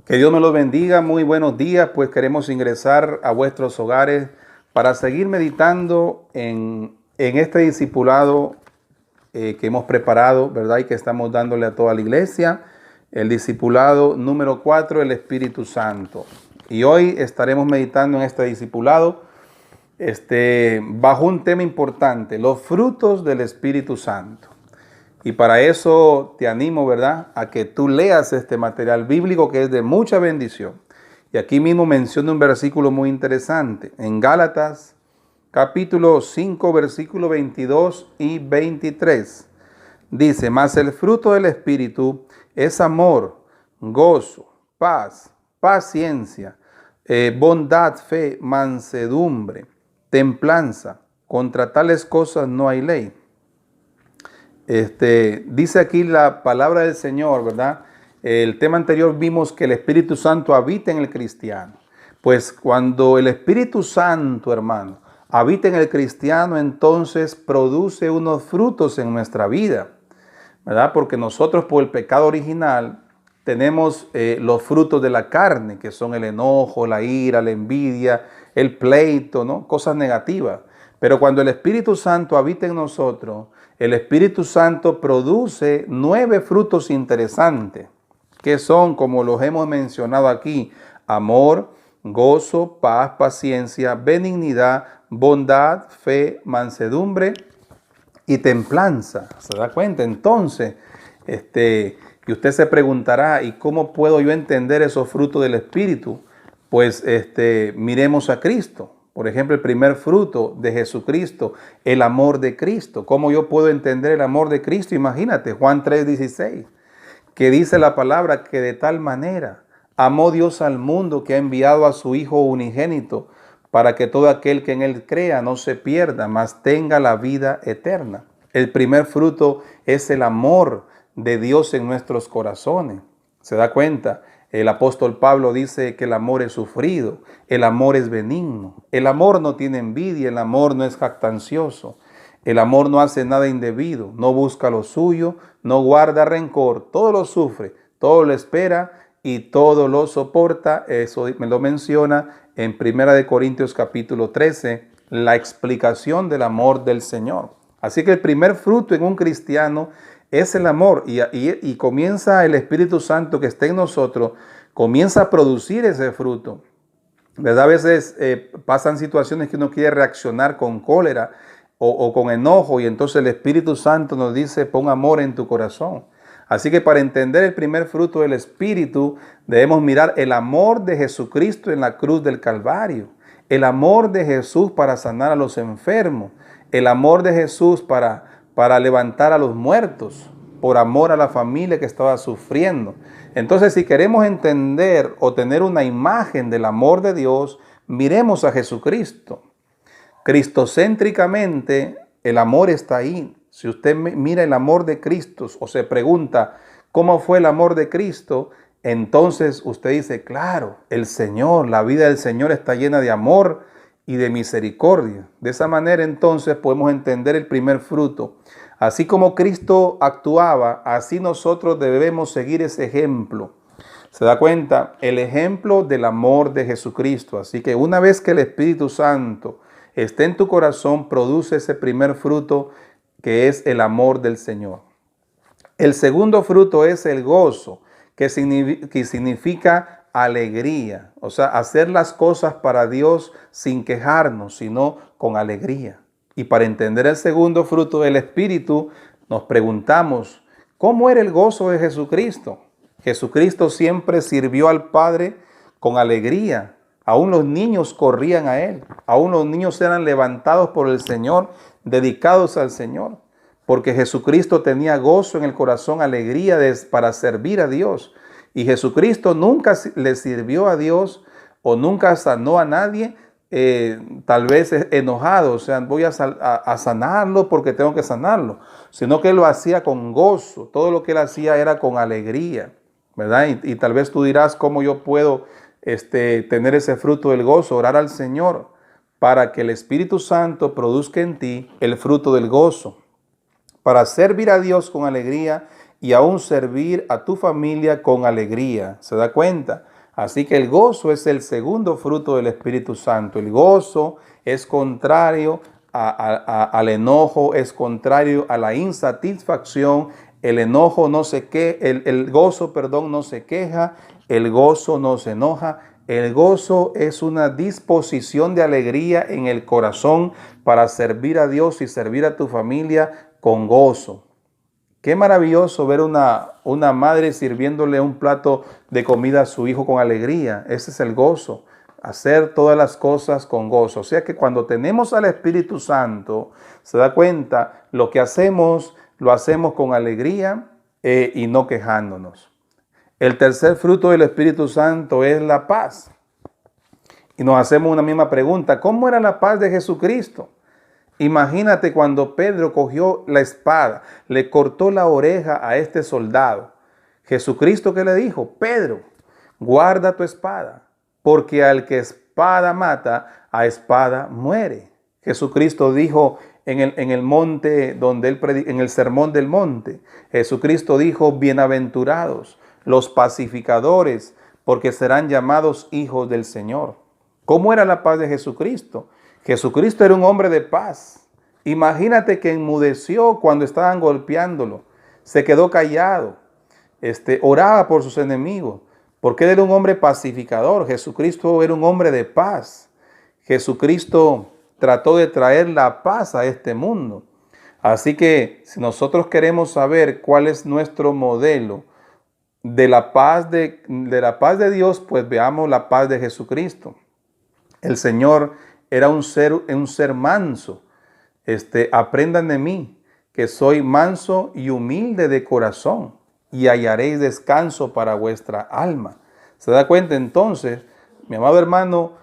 Que Dios me los bendiga. Muy buenos días. Pues queremos ingresar a vuestros hogares para seguir meditando en este discipulado que hemos preparado, ¿verdad? Y que estamos dándole a toda la iglesia. El discipulado número 4, el Espíritu Santo. Y hoy estaremos meditando en este discipulado bajo un tema importante, los frutos del Espíritu Santo. Y para eso te animo, ¿verdad?, a que tú leas este material bíblico que es de mucha bendición. Y aquí mismo menciona un versículo muy interesante. En Gálatas, capítulo 5, versículo 22 y 23. Dice, mas el fruto del Espíritu es amor, gozo, paz, paciencia, bondad, fe, mansedumbre, templanza. Contra tales cosas no hay ley. Dice aquí la palabra del Señor, ¿verdad? El tema anterior vimos que el Espíritu Santo habita en el cristiano. Pues cuando el Espíritu Santo, hermano, habita en el cristiano, entonces produce unos frutos en nuestra vida, ¿verdad? Porque nosotros por el pecado original tenemos los frutos de la carne, que son el enojo, la ira, la envidia, el pleito, ¿no? Cosas negativas. Pero cuando el Espíritu Santo habita en nosotros, el Espíritu Santo produce 9 frutos interesantes, que son, como los hemos mencionado aquí, amor, gozo, paz, paciencia, benignidad, bondad, fe, mansedumbre y templanza. ¿Se da cuenta? Entonces, y usted se preguntará, ¿y cómo puedo yo entender esos frutos del Espíritu? Pues miremos a Cristo. Por ejemplo, el primer fruto de Jesucristo, el amor de Cristo. ¿Cómo yo puedo entender el amor de Cristo? Imagínate, Juan 3:16, que dice la palabra que de tal manera amó Dios al mundo que ha enviado a su Hijo unigénito para que todo aquel que en él crea no se pierda, mas tenga la vida eterna. El primer fruto es el amor de Dios en nuestros corazones. ¿Se da cuenta? El apóstol Pablo dice que el amor es sufrido, el amor es benigno, el amor no tiene envidia, el amor no es jactancioso, el amor no hace nada indebido, no busca lo suyo, no guarda rencor, todo lo sufre, todo lo espera y todo lo soporta. Eso me lo menciona en 1 Corintios capítulo 13, la explicación del amor del Señor. Así que el primer fruto en un cristiano es el amor y comienza el Espíritu Santo que está en nosotros, comienza a producir ese fruto, ¿verdad? A veces pasan situaciones que uno quiere reaccionar con cólera o con enojo y entonces el Espíritu Santo nos dice, pon amor en tu corazón. Así que para entender el primer fruto del Espíritu debemos mirar el amor de Jesucristo en la cruz del Calvario, el amor de Jesús para sanar a los enfermos, el amor de Jesús para levantar a los muertos, por amor a la familia que estaba sufriendo. Entonces, si queremos entender o tener una imagen del amor de Dios, miremos a Jesucristo. Cristocéntricamente, el amor está ahí. Si usted mira el amor de Cristo o se pregunta cómo fue el amor de Cristo, entonces usted dice, claro, el Señor, la vida del Señor está llena de amor y de misericordia. De esa manera entonces podemos entender el primer fruto. Así como Cristo actuaba, así nosotros debemos seguir ese ejemplo. ¿Se da cuenta? El ejemplo del amor de Jesucristo. Así que una vez que el Espíritu Santo esté en tu corazón, produce ese primer fruto que es el amor del Señor. El segundo fruto es el gozo, que significa alegría, o sea, hacer las cosas para Dios sin quejarnos, sino con alegría. Y para entender el segundo fruto del Espíritu, nos preguntamos, ¿cómo era el gozo de Jesucristo? Jesucristo siempre sirvió al Padre con alegría. Aún los niños corrían a Él, aún los niños eran levantados por el Señor, dedicados al Señor, porque Jesucristo tenía gozo en el corazón, alegría para servir a Dios. Y Jesucristo nunca le sirvió a Dios o nunca sanó a nadie, tal vez enojado, o sea, voy a sanarlo porque tengo que sanarlo, sino que él lo hacía con gozo. Todo lo que él hacía era con alegría, ¿verdad? Y tal vez tú dirás, ¿cómo yo puedo tener ese fruto del gozo? Orar al Señor para que el Espíritu Santo produzca en ti el fruto del gozo, para servir a Dios con alegría y aún servir a tu familia con alegría. ¿Se da cuenta? Así que el gozo es el segundo fruto del Espíritu Santo. El gozo es contrario al enojo, es contrario a la insatisfacción. El enojo no se queja, el gozo, perdón, no se queja, el gozo no se enoja. El gozo es una disposición de alegría en el corazón para servir a Dios y servir a tu familia con gozo. Qué maravilloso ver una madre sirviéndole un plato de comida a su hijo con alegría. Ese es el gozo. Hacer todas las cosas con gozo. O sea que cuando tenemos al Espíritu Santo, se da cuenta, lo que hacemos, lo hacemos con alegría y no quejándonos. El tercer fruto del Espíritu Santo es la paz. Y nos hacemos una misma pregunta. ¿Cómo era la paz de Jesucristo? Imagínate cuando Pedro cogió la espada, le cortó la oreja a este soldado. Jesucristo, ¿qué le dijo? Pedro, guarda tu espada, porque al que espada mata, a espada muere. Jesucristo dijo en el monte donde en el sermón del monte, Jesucristo dijo, bienaventurados los pacificadores, porque serán llamados hijos del Señor. ¿Cómo era la paz de Jesucristo? Jesucristo era un hombre de paz. Imagínate que enmudeció cuando estaban golpeándolo. Se quedó callado. Oraba por sus enemigos. Porque él era un hombre pacificador. Jesucristo era un hombre de paz. Jesucristo trató de traer la paz a este mundo. Así que si nosotros queremos saber cuál es nuestro modelo de la paz de Dios, pues veamos la paz de Jesucristo. El Señor era un ser manso. Aprendan de mí, que soy manso y humilde de corazón, y hallaréis descanso para vuestra alma. ¿Se da cuenta entonces, mi amado hermano?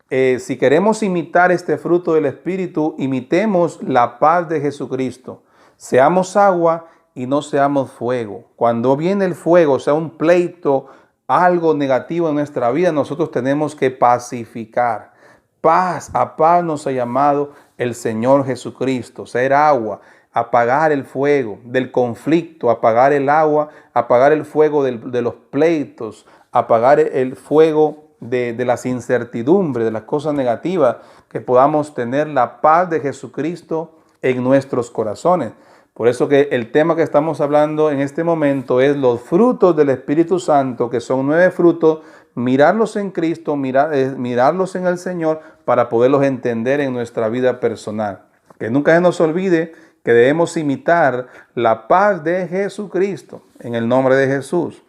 Si queremos imitar este fruto del Espíritu, imitemos la paz de Jesucristo. Seamos agua y no seamos fuego. Cuando viene el fuego, sea un pleito, algo negativo en nuestra vida, nosotros tenemos que pacificar. Paz, a paz nos ha llamado el Señor Jesucristo. Ser agua, apagar el fuego del conflicto, apagar el agua, apagar el fuego de los pleitos, apagar el fuego de las incertidumbres, de las cosas negativas, que podamos tener la paz de Jesucristo en nuestros corazones. Por eso que el tema que estamos hablando en este momento es los frutos del Espíritu Santo, que son 9 frutos, mirarlos en Cristo, mirarlos en el Señor para poderlos entender en nuestra vida personal. Que nunca se nos olvide que debemos imitar la paz de Jesucristo en el nombre de Jesús.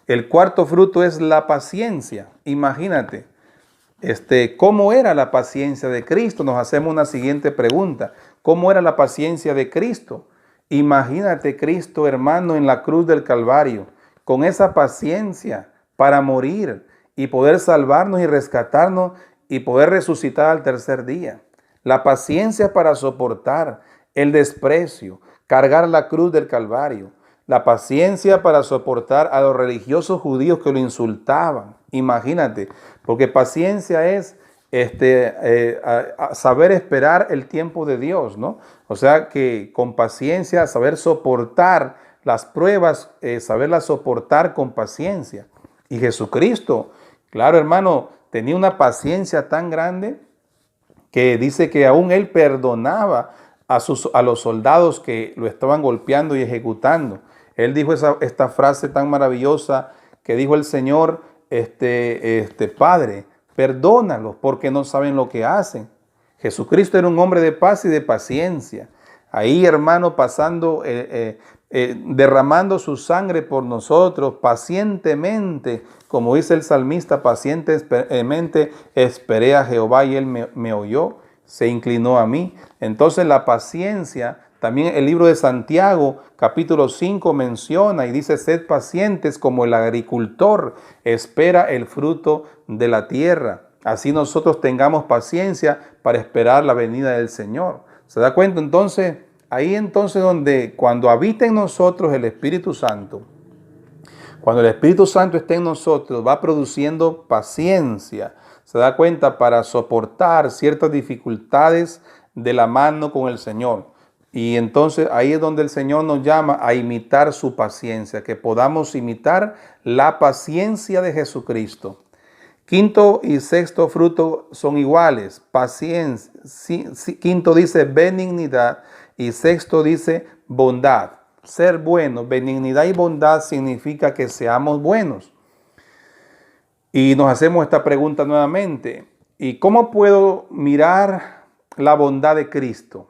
El cuarto fruto es la paciencia. Imagínate, ¿cómo era la paciencia de Cristo? Nos hacemos una siguiente pregunta. ¿Cómo era la paciencia de Cristo? Imagínate Cristo, hermano, en la cruz del Calvario, con esa paciencia para morir y poder salvarnos y rescatarnos y poder resucitar al tercer día. La paciencia para soportar el desprecio, cargar la cruz del Calvario. La paciencia para soportar a los religiosos judíos que lo insultaban. Imagínate, porque paciencia es saber esperar el tiempo de Dios, ¿no? O sea que con paciencia, saber soportar las pruebas, saberlas soportar con paciencia. Y Jesucristo, claro hermano, tenía una paciencia tan grande que dice que aún él perdonaba a los soldados que lo estaban golpeando y ejecutando. Él dijo esta frase tan maravillosa que dijo el Señor, Padre, perdónalos porque no saben lo que hacen. Jesucristo era un hombre de paz y de paciencia. Ahí, hermano, pasando, derramando su sangre por nosotros, pacientemente, como dice el salmista, pacientemente esperé a Jehová y él me oyó, se inclinó a mí. Entonces la paciencia, también el libro de Santiago, capítulo 5, menciona y dice, sed pacientes como el agricultor espera el fruto de la tierra. Así nosotros tengamos paciencia para esperar la venida del Señor. ¿Se da cuenta? Entonces, ahí donde cuando habita en nosotros el Espíritu Santo, cuando el Espíritu Santo está en nosotros, va produciendo paciencia. Se da cuenta para soportar ciertas dificultades de la mano con el Señor. Y entonces ahí es donde el Señor nos llama a imitar su paciencia, que podamos imitar la paciencia de Jesucristo. Quinto y sexto fruto son iguales, paciencia. Quinto dice benignidad y sexto dice bondad. Ser bueno, benignidad y bondad significa que seamos buenos. Y nos hacemos esta pregunta nuevamente. ¿Y cómo puedo mirar la bondad de Cristo?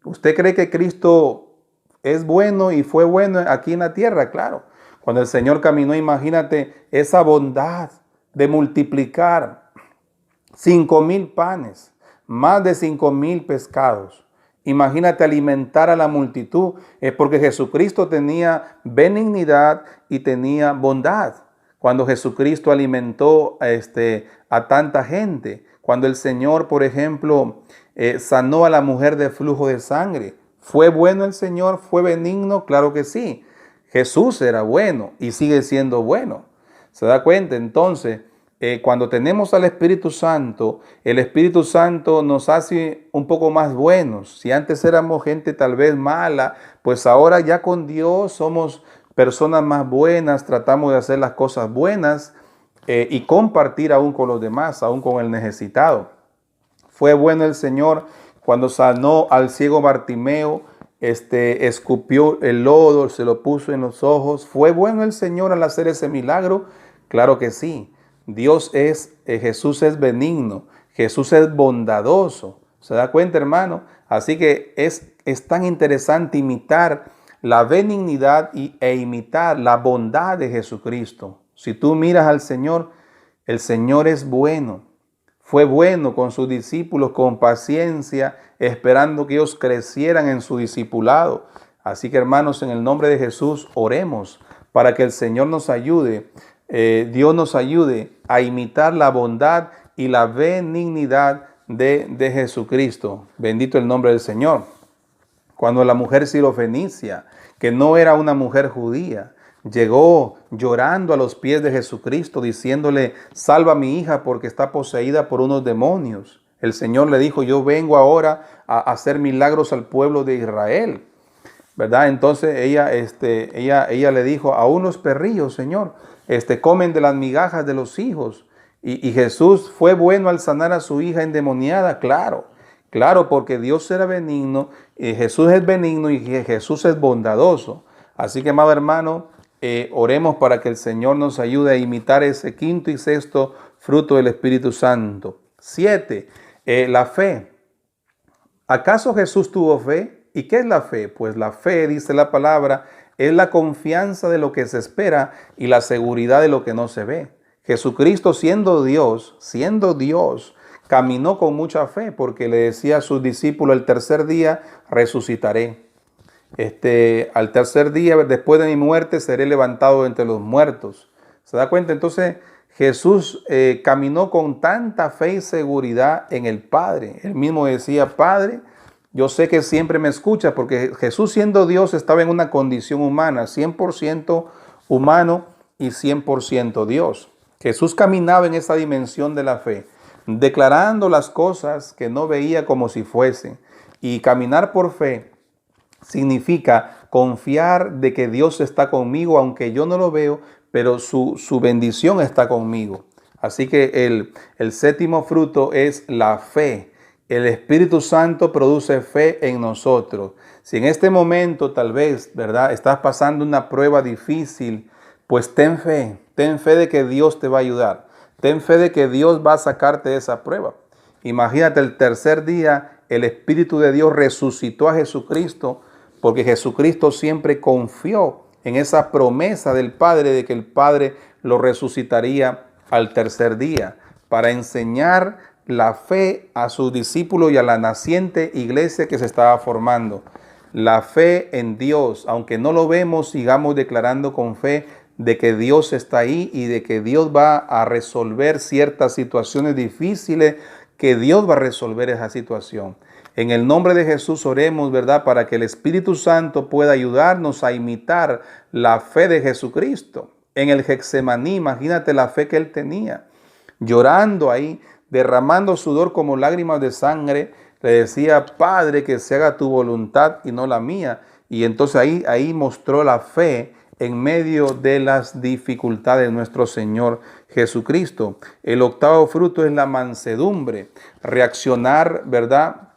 ¿Usted cree que Cristo es bueno y fue bueno aquí en la tierra? Claro. Cuando el Señor caminó, imagínate esa bondad de multiplicar 5,000 panes, más de 5,000 pescados. Imagínate alimentar a la multitud. Es porque Jesucristo tenía benignidad y tenía bondad. Cuando Jesucristo alimentó a tanta gente. Cuando el Señor, por ejemplo, sanó a la mujer de flujo de sangre. ¿Fue bueno el Señor? ¿Fue benigno? Claro que sí. Jesús era bueno y sigue siendo bueno. ¿Se da cuenta? Entonces, cuando tenemos al Espíritu Santo, el Espíritu Santo nos hace un poco más buenos. Si antes éramos gente tal vez mala, pues ahora ya con Dios somos personas más buenas, tratamos de hacer las cosas buenas y compartir aún con los demás, aún con el necesitado. Fue bueno el Señor cuando sanó al ciego Bartimeo, escupió el lodo, se lo puso en los ojos. ¿Fue bueno el Señor al hacer ese milagro? Claro que sí. Jesús es benigno, Jesús es bondadoso. ¿Se da cuenta, hermano? Así que es tan interesante imitar la benignidad e imitar la bondad de Jesucristo. Si tú miras al Señor, el Señor es bueno. Fue bueno con sus discípulos, con paciencia, esperando que ellos crecieran en su discipulado. Así que, hermanos, en el nombre de Jesús, oremos para que el Señor nos ayude, Dios nos ayude a imitar la bondad y la benignidad de Jesucristo. Bendito el nombre del Señor. Cuando la mujer sirofenicia, que no era una mujer judía, llegó llorando a los pies de Jesucristo, diciéndole: salva a mi hija porque está poseída por unos demonios. El Señor le dijo: yo vengo ahora a hacer milagros al pueblo de Israel, ¿verdad? Entonces ella le dijo: aún los perrillos, Señor, comen de las migajas de los hijos. Y Jesús fue bueno al sanar a su hija endemoniada, claro. Claro, porque Dios era benigno, y Jesús es benigno y Jesús es bondadoso. Así que, amado hermano, oremos para que el Señor nos ayude a imitar ese quinto y sexto fruto del Espíritu Santo. 7. La fe. ¿Acaso Jesús tuvo fe? ¿Y qué es la fe? Pues la fe, dice la palabra, es la confianza de lo que se espera y la seguridad de lo que no se ve. Jesucristo, siendo Dios, caminó con mucha fe porque le decía a sus discípulos: el tercer día resucitaré. Al tercer día, después de mi muerte, seré levantado entre los muertos. ¿Se da cuenta? Entonces Jesús caminó con tanta fe y seguridad en el Padre. Él mismo decía: Padre, yo sé que siempre me escuchas, porque Jesús, siendo Dios, estaba en una condición humana, 100% humano y 100% Dios. Jesús caminaba en esa dimensión de la fe, declarando las cosas que no veía como si fuesen. Y caminar por fe significa confiar de que Dios está conmigo, aunque yo no lo veo, pero su bendición está conmigo. Así que el séptimo fruto es la fe. El Espíritu Santo produce fe en nosotros. Si en este momento tal vez, ¿verdad?, estás pasando una prueba difícil, pues ten fe de que Dios te va a ayudar. Ten fe de que Dios va a sacarte de esa prueba. Imagínate, el tercer día el Espíritu de Dios resucitó a Jesucristo, porque Jesucristo siempre confió en esa promesa del Padre de que el Padre lo resucitaría al tercer día, para enseñar la fe a sus discípulos y a la naciente iglesia que se estaba formando. La fe en Dios, aunque no lo vemos, sigamos declarando con fe de que Dios está ahí y de que Dios va a resolver ciertas situaciones difíciles, que Dios va a resolver esa situación. En el nombre de Jesús oremos, ¿verdad?, para que el Espíritu Santo pueda ayudarnos a imitar la fe de Jesucristo. En el Getsemaní, imagínate la fe que él tenía, llorando ahí, derramando sudor como lágrimas de sangre, Le decía, Padre, que se haga tu voluntad y no la mía. Y entonces ahí mostró la fe en medio de las dificultades de nuestro Señor Jesucristo. El octavo fruto es la mansedumbre, reaccionar, ¿verdad?,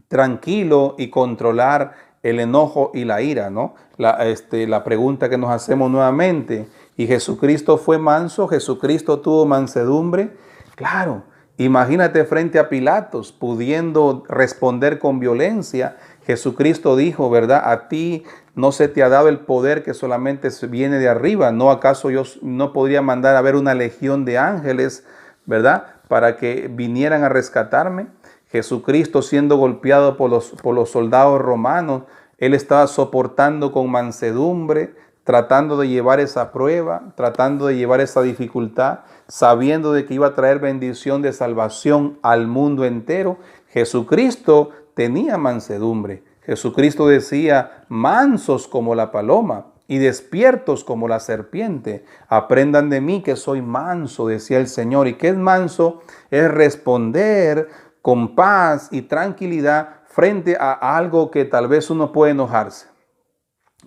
tranquilo y controlar el enojo y la ira, ¿no? La pregunta que nos hacemos nuevamente, ¿y Jesucristo fue manso? ¿Jesucristo tuvo mansedumbre? Claro, imagínate frente a Pilatos pudiendo responder con violencia. Jesucristo dijo, ¿verdad? A ti no se te ha dado el poder que solamente viene de arriba. ¿No acaso yo no podría mandar a ver una legión de ángeles, ¿verdad?, para que vinieran a rescatarme? Jesucristo, siendo golpeado por los soldados romanos, él estaba soportando con mansedumbre, tratando de llevar esa prueba, tratando de llevar esa dificultad, sabiendo de que iba a traer bendición de salvación al mundo entero. Jesucristo tenía mansedumbre. Jesucristo decía, mansos como la paloma y despiertos como la serpiente. Aprendan de mí que soy manso, decía el Señor. ¿Y qué es manso? Es responder con paz y tranquilidad frente a algo que tal vez uno puede enojarse.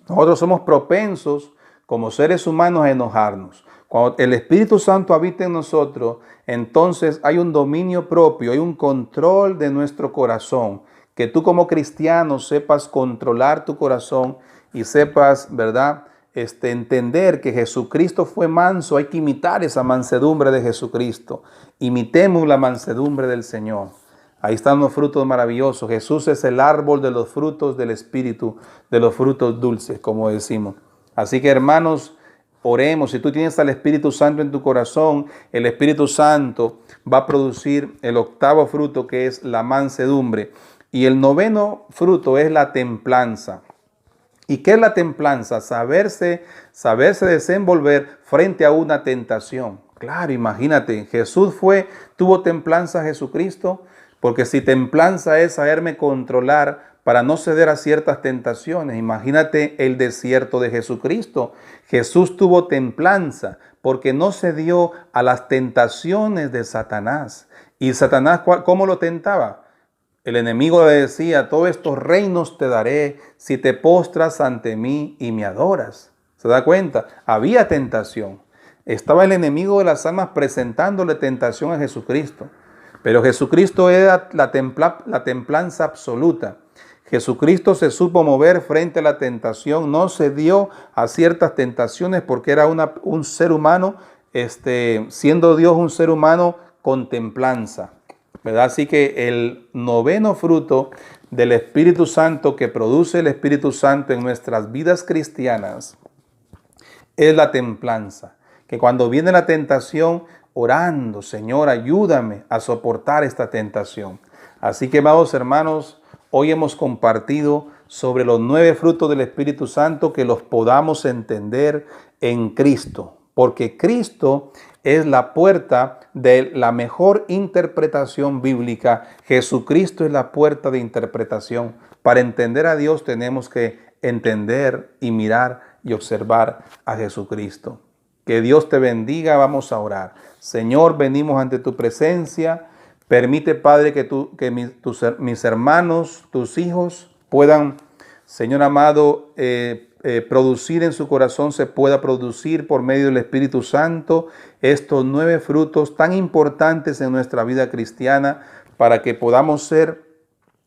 Nosotros somos propensos como seres humanos a enojarnos. Cuando el Espíritu Santo habita en nosotros, entonces hay un dominio propio, hay un control de nuestro corazón. Que tú como cristiano sepas controlar tu corazón y sepas, ¿verdad?, entender que Jesucristo fue manso. Hay que imitar esa mansedumbre de Jesucristo. Imitemos la mansedumbre del Señor. Ahí están los frutos maravillosos. Jesús es el árbol de los frutos del Espíritu, de los frutos dulces, como decimos. Así que, hermanos, oremos. Si tú tienes al Espíritu Santo en tu corazón, el Espíritu Santo va a producir el octavo fruto, que es la mansedumbre. Y el noveno fruto es la templanza. ¿Y qué es la templanza? Saberse desenvolver frente a una tentación. Claro, imagínate, tuvo templanza Jesucristo. Porque si templanza es saberme controlar para no ceder a ciertas tentaciones, imagínate el desierto de Jesucristo. Jesús tuvo templanza porque no cedió a las tentaciones de Satanás. ¿Y Satanás cómo lo tentaba? El enemigo le decía, todos estos reinos te daré si te postras ante mí y me adoras. ¿Se da cuenta? Había tentación. Estaba el enemigo de las almas presentándole tentación a Jesucristo. Pero Jesucristo era la templanza absoluta. Jesucristo se supo mover frente a la tentación, no cedió a ciertas tentaciones porque era un ser humano, siendo Dios un ser humano con templanza, ¿verdad? Así que el noveno fruto del Espíritu Santo que produce el Espíritu Santo en nuestras vidas cristianas es la templanza. Que cuando viene la tentación, orando, Señor, ayúdame a soportar esta tentación. Así que, amados hermanos, hoy hemos compartido sobre los 9 frutos del Espíritu Santo, que los podamos entender en Cristo, porque Cristo es la puerta de la mejor interpretación bíblica. Jesucristo es la puerta de interpretación. Para entender a Dios tenemos que entender y mirar y observar a Jesucristo. Que Dios te bendiga. Vamos a orar. Señor, venimos ante tu presencia. Permite, Padre, que mis hermanos, tus hijos, puedan, Señor amado, producir en su corazón, se pueda producir por medio del Espíritu Santo estos 9 frutos tan importantes en nuestra vida cristiana, para que podamos ser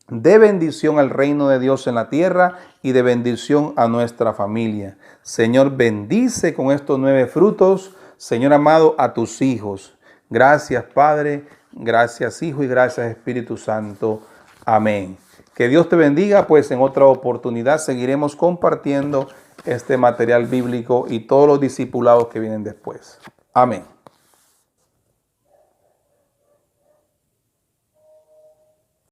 de bendición al reino de Dios en la tierra y de bendición a nuestra familia. Señor, bendice con estos 9 frutos, Señor amado, a tus hijos. Gracias, Padre, gracias, Hijo, y gracias, Espíritu Santo. Amén. Que Dios te bendiga, pues en otra oportunidad seguiremos compartiendo este material bíblico y todos los discipulados que vienen después. Amén.